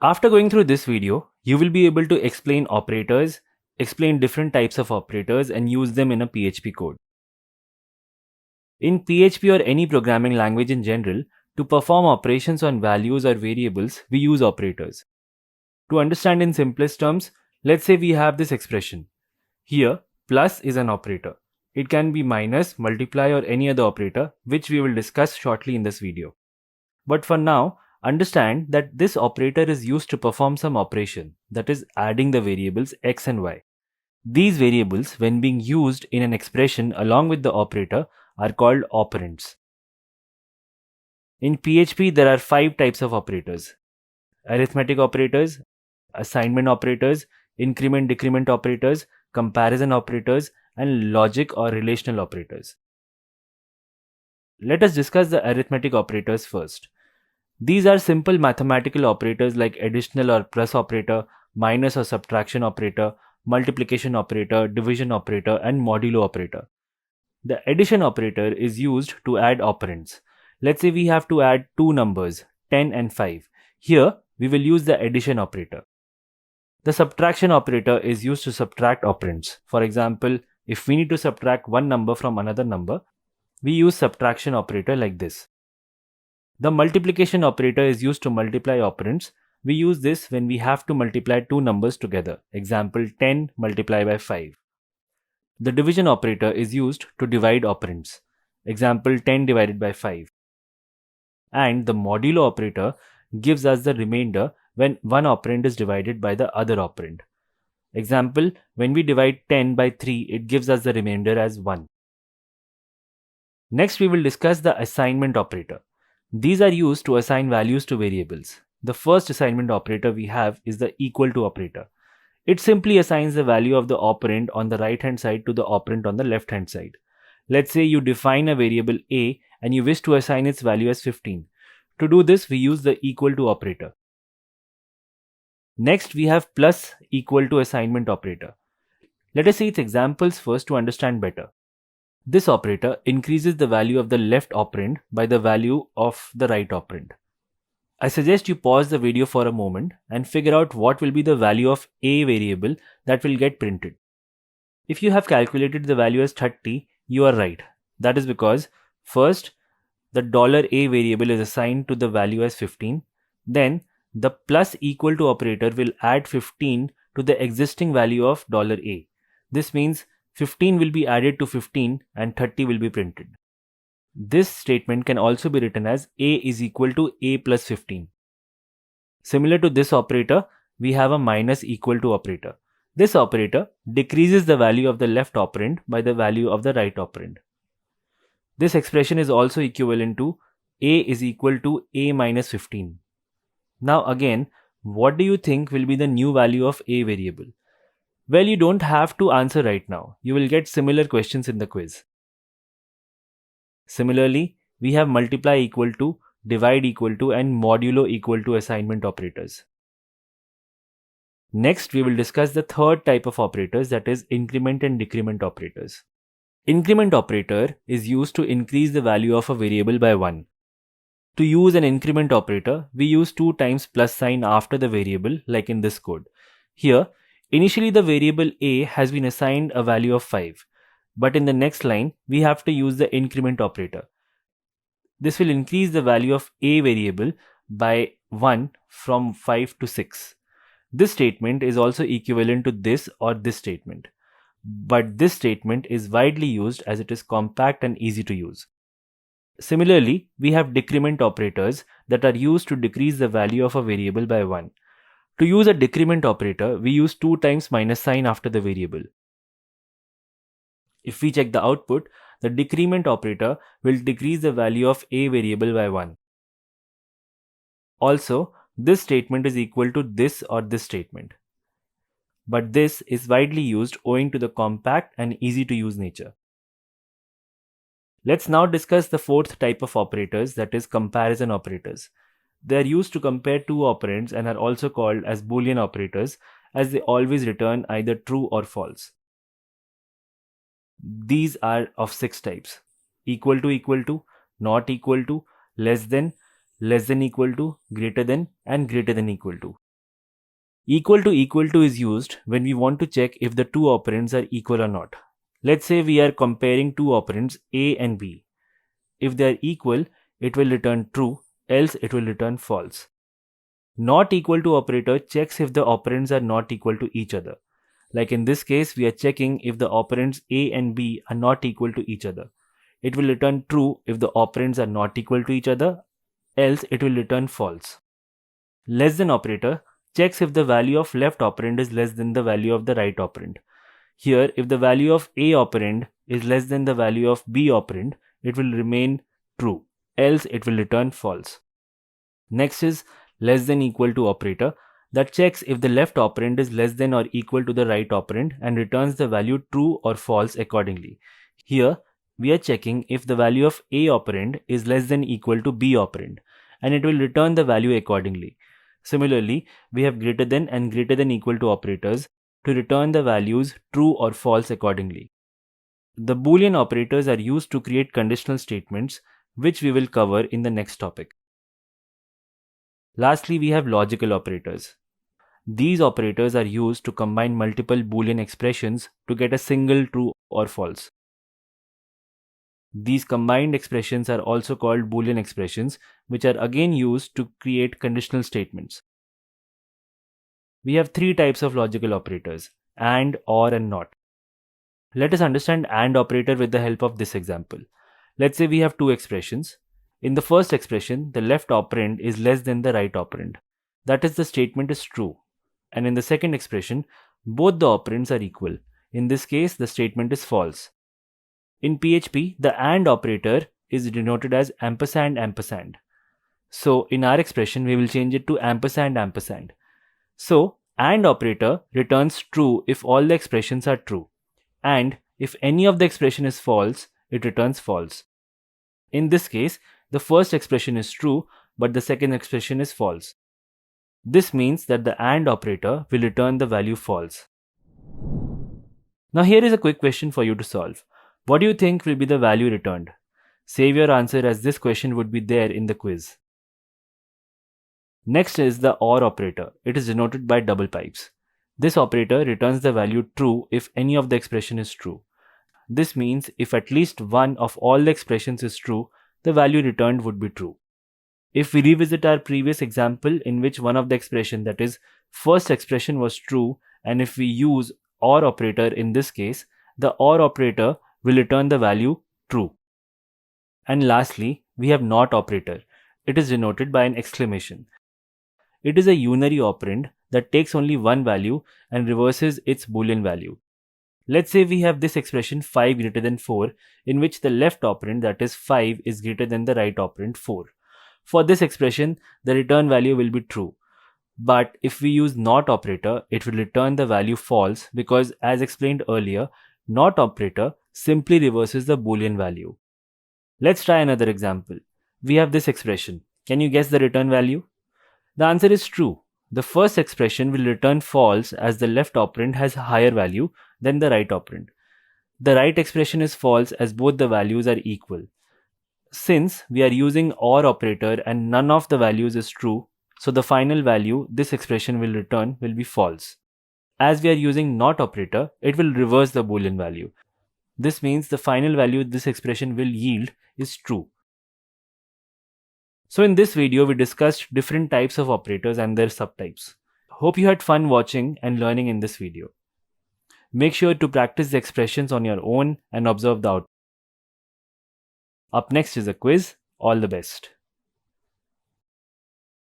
After going through this video, you will be able to explain operators, explain different types of operators and use them in a PHP code. In PHP or any programming language in general, to perform operations on values or variables, we use operators. To understand in simplest terms, let's say we have this expression. Here, plus is an operator. It can be minus, multiply or any other operator, which we will discuss shortly in this video. But for now, understand that this operator is used to perform some operation, that is adding the variables x and y. These variables, when being used in an expression along with the operator, are called operands. In PHP, there are 5 types of operators: arithmetic operators, assignment operators, increment decrement operators, comparison operators, and logic or relational operators. Let us discuss the arithmetic operators first. These are simple mathematical operators like additional or plus operator, minus or subtraction operator, multiplication operator, division operator, and modulo operator. The addition operator is used to add operands. Let's say we have to add two numbers, 10 and 5. Here, we will use the addition operator. The subtraction operator is used to subtract operands. For example, if we need to subtract one number from another number, we use subtraction operator like this. The multiplication operator is used to multiply operands. We use this when we have to multiply two numbers together. Example, 10 multiplied by 5. The division operator is used to divide operands. Example, 10 divided by 5. And the modulo operator gives us the remainder when one operand is divided by the other operand. Example, when we divide 10 by 3, it gives us the remainder as 1. Next, we will discuss the assignment operator. These are used to assign values to variables. The first assignment operator we have is the equal to operator. It simply assigns the value of the operand on the right hand side to the operand on the left hand side. Let's say you define a variable a and you wish to assign its value as 15. To do this, we use the equal to operator. Next, we have plus equal to assignment operator. Let us see its examples first to understand better. This operator increases the value of the left operand by the value of the right operand. I suggest you pause the video for a moment and figure out what will be the value of a variable that will get printed. If you have calculated the value as 30, you are right. That is because first, the $a variable is assigned to the value as 15. Then, the plus equal to operator will add 15 to the existing value of $a. This means 15 will be added to 15 and 30 will be printed. This statement can also be written as a is equal to a plus 15. Similar to this operator, we have a minus equal to operator. This operator decreases the value of the left operand by the value of the right operand. This expression is also equivalent to a is equal to a minus 15. Now again, what do you think will be the new value of a variable? Well, you don't have to answer right now. You will get similar questions in the quiz. Similarly, we have multiply equal to, divide equal to, and modulo equal to assignment operators. Next, we will discuss the third type of operators, that is increment and decrement operators. Increment operator is used to increase the value of a variable by 1. To use an increment operator, we use 2 times plus sign after the variable, like in this code. Here, initially the variable a has been assigned a value of 5. But in the next line, we have to use the increment operator. This will increase the value of a variable by 1 from 5 to 6. This statement is also equivalent to this or this statement. But this statement is widely used as it is compact and easy to use. Similarly, we have decrement operators that are used to decrease the value of a variable by 1. To use a decrement operator, we use 2 times minus sign after the variable. If we check the output, the decrement operator will decrease the value of a variable by 1. Also, this statement is equal to this or this statement. But this is widely used owing to the compact and easy to use nature. Let's now discuss the fourth type of operators, that is comparison operators. They are used to compare two operands and are also called as Boolean operators, as they always return either true or false. These are of 6 types: equal to, not equal to, less than equal to, greater than, and greater than equal to. Equal to is used when we want to check if the two operands are equal or not. Let's say we are comparing two operands A and B. If they are equal, it will return true, else it will return false. Not equal to operator checks if the operands are not equal to each other. Like in this case, we are checking if the operands A and B are not equal to each other. It will return true if the operands are not equal to each other, else it will return false. Less than operator checks if the value of left operand is less than the value of the right operand. Here, if the value of A operand is less than the value of B operand, it will remain true, else it will return false. Next is less than equal to operator that checks if the left operand is less than or equal to the right operand and returns the value true or false accordingly. Here, we are checking if the value of A operand is less than equal to B operand, and it will return the value accordingly. Similarly, we have greater than and greater than equal to operators to return the values true or false accordingly. The Boolean operators are used to create conditional statements, which we will cover in the next topic. Lastly, we have logical operators. These operators are used to combine multiple Boolean expressions to get a single true or false. These combined expressions are also called Boolean expressions, which are again used to create conditional statements. We have three types of logical operators: AND, OR, and NOT. Let us understand AND operator with the help of this example. Let's say we have two expressions. In the first expression, the left operand is less than the right operand. That is, the statement is true. And in the second expression, both the operands are equal. In this case, the statement is false. In PHP, the AND operator is denoted as ampersand ampersand. So in our expression, we will change it to ampersand ampersand. So AND operator returns true if all the expressions are true. And if any of the expression is false, it returns false. In this case, the first expression is true, but the second expression is false. This means that the AND operator will return the value false. Now here is a quick question for you to solve. What do you think will be the value returned? Save your answer, as this question would be there in the quiz. Next is the OR operator. It is denoted by double pipes. This operator returns the value true if any of the expression is true. This means if at least one of all the expressions is true, the value returned would be true. If we revisit our previous example in which one of the expression, that is first expression, was true, and if we use OR operator in this case, the OR operator will return the value true. And lastly, we have NOT operator. It is denoted by an exclamation. It is a unary operand that takes only one value and reverses its Boolean value. Let's say we have this expression 5 greater than 4, in which the left operand, that is 5, is greater than the right operand 4. For this expression, the return value will be true. But if we use NOT operator, it will return the value false, because as explained earlier, NOT operator simply reverses the Boolean value. Let's try another example. We have this expression. Can you guess the return value? The answer is true. The first expression will return false as the left operand has a higher value than the right operand. The right expression is false as both the values are equal. Since we are using OR operator and none of the values is true, so the final value this expression will return will be false. As we are using NOT operator, it will reverse the Boolean value. This means the final value this expression will yield is true. So in this video, we discussed different types of operators and their subtypes. Hope you had fun watching and learning in this video. Make sure to practice the expressions on your own and observe the output. Up next is a quiz. All the best.